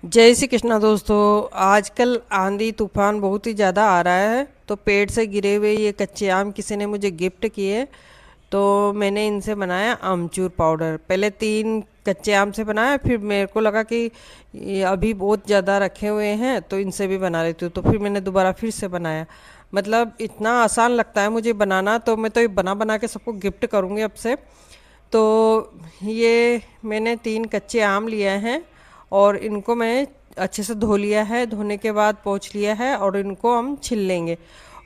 जय श्री कृष्णा दोस्तों। आजकल आंधी तूफान बहुत ही ज़्यादा आ रहा है, तो पेड़ से गिरे हुए ये कच्चे आम किसी ने मुझे गिफ्ट किए। तो मैंने इनसे बनाया आमचूर पाउडर। पहले 3 कच्चे आम से बनाया, फिर मेरे को लगा कि ये अभी बहुत ज़्यादा रखे हुए हैं तो इनसे भी बना लेती हूँ, तो फिर मैंने दोबारा फिर से बनाया। मतलब इतना आसान लगता है मुझे बनाना, तो मैं तो ये बना बना के सबको गिफ्ट करूँगी अब से। तो ये मैंने 3 कच्चे आम लिए हैं और इनको मैं अच्छे से धो लिया है। धोने के बाद पोंछ लिया है और इनको हम छिल लेंगे।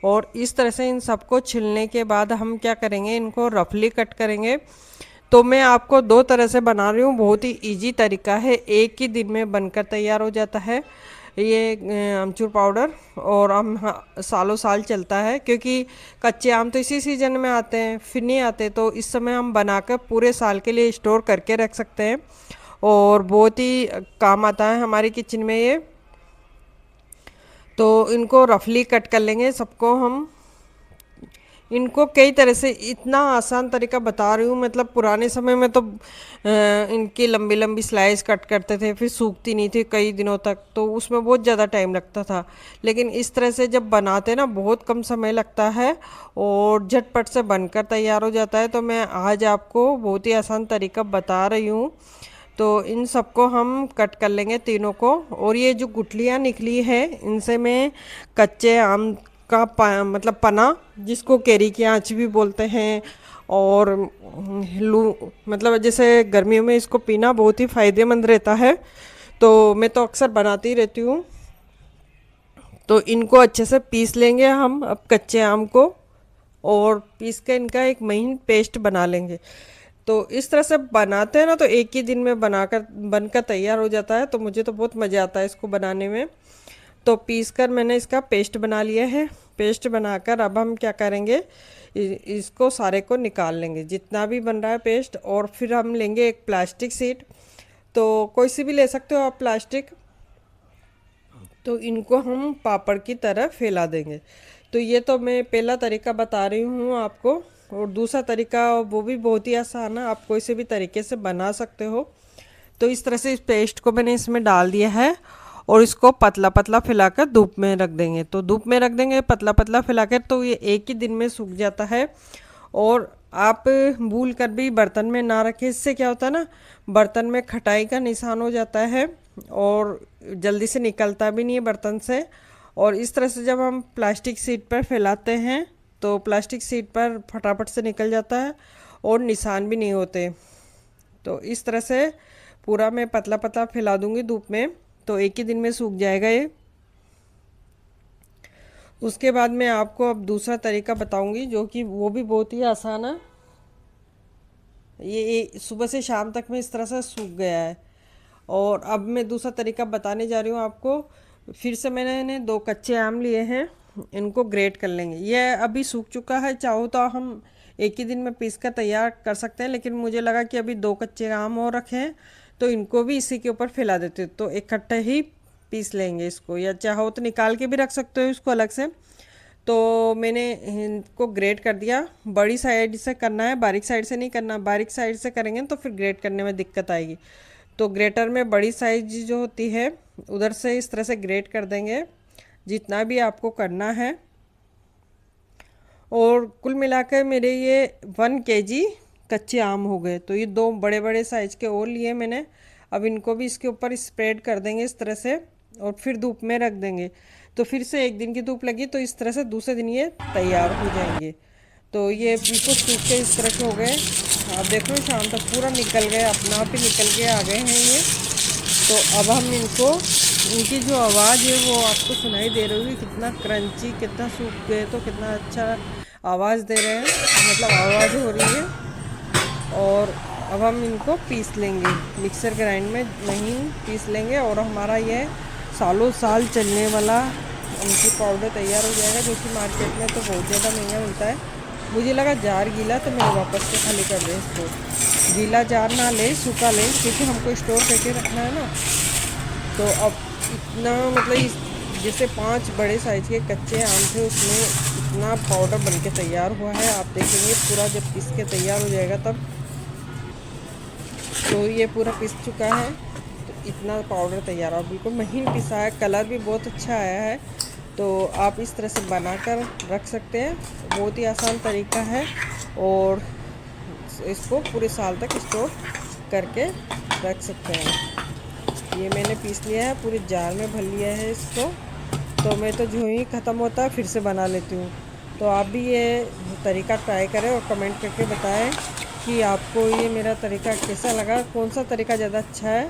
और इस तरह से इन सबको छिलने के बाद हम क्या करेंगे, इनको रफली कट करेंगे। तो मैं आपको 2 तरह से बना रही हूँ, बहुत ही इजी तरीका है, एक ही दिन में बनकर तैयार हो जाता है ये अमचूर पाउडर। और हम सालों साल चलता है, क्योंकि कच्चे आम तो इसी सीजन में आते हैं, फिर नहीं आते, तो इस समय हम बनाकर पूरे साल के लिए स्टोर करके रख सकते हैं और बहुत ही काम आता है हमारी किचन में ये। तो इनको रफली कट कर लेंगे सबको हम। इनको कई तरह से, इतना आसान तरीका बता रही हूँ, मतलब पुराने समय में तो इनकी लंबी लंबी स्लाइस कट करते थे, फिर सूखती नहीं थी कई दिनों तक, तो उसमें बहुत ज़्यादा टाइम लगता था। लेकिन इस तरह से जब बनाते ना, बहुत कम समय लगता है और झटपट से बनकर तैयार हो जाता है। तो मैं आज आपको बहुत ही आसान तरीका बता रही हूँ। तो इन सबको हम कट कर लेंगे तीनों को। और ये जो गुठलियाँ निकली है, इनसे मैं कच्चे आम का मतलब पना, जिसको केरी की आँच भी बोलते हैं, और लू मतलब जैसे गर्मियों में इसको पीना बहुत ही फायदेमंद रहता है, तो मैं तो अक्सर बनाती रहती हूँ। तो इनको अच्छे से पीस लेंगे हम अब कच्चे आम को, और पीस के इनका एक महीन पेस्ट बना लेंगे। तो इस तरह से बनाते हैं ना, तो एक ही दिन में बनाकर बनकर तैयार हो जाता है। तो मुझे तो बहुत मज़ा आता है इसको बनाने में। तो पीस कर मैंने इसका पेस्ट बना लिया है। पेस्ट बनाकर अब हम क्या करेंगे, इसको सारे को निकाल लेंगे जितना भी बन रहा है पेस्ट। और फिर हम लेंगे एक प्लास्टिक शीट, तो कोई सी भी ले सकते हो आप प्लास्टिक। तो इनको हम पापड़ की तरह फैला देंगे। तो ये तो मैं पहला तरीका बता रही हूँ आपको। और दूसरा तरीका वो भी बहुत ही आसान है, आप कोई से भी तरीके से बना सकते हो। तो इस तरह से इस पेस्ट को मैंने इसमें डाल दिया है और इसको पतला पतला फैलाकर धूप में रख देंगे। तो धूप में रख देंगे पतला पतला फैलाकर, तो ये एक ही दिन में सूख जाता है। और आप भूल कर भी बर्तन में ना रखें, इससे क्या होता है ना, बर्तन में खटाई का निशान हो जाता है और जल्दी से निकलता भी नहीं है बर्तन से। और इस तरह से जब हम प्लास्टिक शीट पर फैलाते हैं, तो प्लास्टिक शीट पर फटाफट से निकल जाता है और निशान भी नहीं होते। तो इस तरह से पूरा मैं पतला पतला फैला दूंगी धूप में, तो एक ही दिन में सूख जाएगा ये। उसके बाद मैं आपको अब दूसरा तरीका बताऊंगी, जो कि वो भी बहुत ही आसान है। ये सुबह से शाम तक में इस तरह से सूख गया है। और अब मैं दूसरा तरीका बताने जा रही हूँ आपको। फिर से मैंने 2 कच्चे आम लिए हैं, इनको ग्रेट कर लेंगे। ये अभी सूख चुका है, चाहो तो हम एक ही दिन में पीस कर तैयार कर सकते हैं, लेकिन मुझे लगा कि अभी 2 कच्चे आम और रखे हैं, तो इनको भी इसी के ऊपर फैला देते हैं। तो इकट्ठे ही पीस लेंगे इसको, या चाहो तो निकाल के भी रख सकते हो इसको अलग से। तो मैंने इनको ग्रेट कर दिया। बड़ी साइड से करना है, बारीक साइड से नहीं करना। बारीक साइड से करेंगे तो फिर ग्रेट करने में दिक्कत आएगी। तो ग्रेटर में बड़ी साइज जो होती है, उधर से इस तरह से ग्रेट कर देंगे जितना भी आपको करना है। और कुल मिलाकर मेरे ये 1 kg कच्चे आम हो गए। तो ये 2 बड़े बड़े साइज़ के और लिए मैंने। अब इनको भी इसके ऊपर स्प्रेड कर देंगे इस तरह से, और फिर धूप में रख देंगे। तो फिर से एक दिन की धूप लगी, तो इस तरह से दूसरे दिन ये तैयार हो जाएंगे। तो ये बिल्कुल सूख के इस तरह के हो गए। आप देख लो शाम तक पूरा निकल गए, अपना आप ही निकल के आ गए हैं ये। तो अब हम इनको, इनकी जो आवाज़ है वो आपको सुनाई दे रही होगी, कितना क्रंची, कितना सूख गए तो कितना अच्छा आवाज़ दे रहे हैं, मतलब आवाज़ हो रही है। और अब हम इनको पीस लेंगे मिक्सर ग्राइंड में, महीन पीस लेंगे, और हमारा ये सालों साल चलने वाला आमचूर पाउडर तैयार हो जाएगा, जो कि मार्केट में तो बहुत ज़्यादा महंगा मिलता है। मुझे लगा जार गीला, तो मैंने वापस से खाली कर दिया इसको। गीला जार ना ले, सूखा ले, क्योंकि हमको स्टोर करके रखना है ना। तो अब इतना, मतलब जैसे 5 बड़े साइज़ के कच्चे आम थे, उसमें इतना पाउडर बन के तैयार हुआ है। आप देखेंगे पूरा जब पीस के तैयार हो जाएगा तब। तो ये पूरा पिस चुका है। तो इतना पाउडर तैयार और बिल्कुल महीन पिसा है, कलर भी बहुत अच्छा आया है। तो आप इस तरह से बनाकर रख सकते हैं, बहुत ही आसान तरीका है और इसको पूरे साल तक स्टोर करके रख सकते हैं। ये मैंने पीस लिया है, पूरे जार में भर लिया है इसको। तो मैं तो जो ही ख़त्म होता है फिर से बना लेती हूँ। तो आप भी ये तरीका ट्राई करें और कमेंट करके बताएं कि आपको ये मेरा तरीका कैसा लगा, कौन सा तरीका ज़्यादा अच्छा है।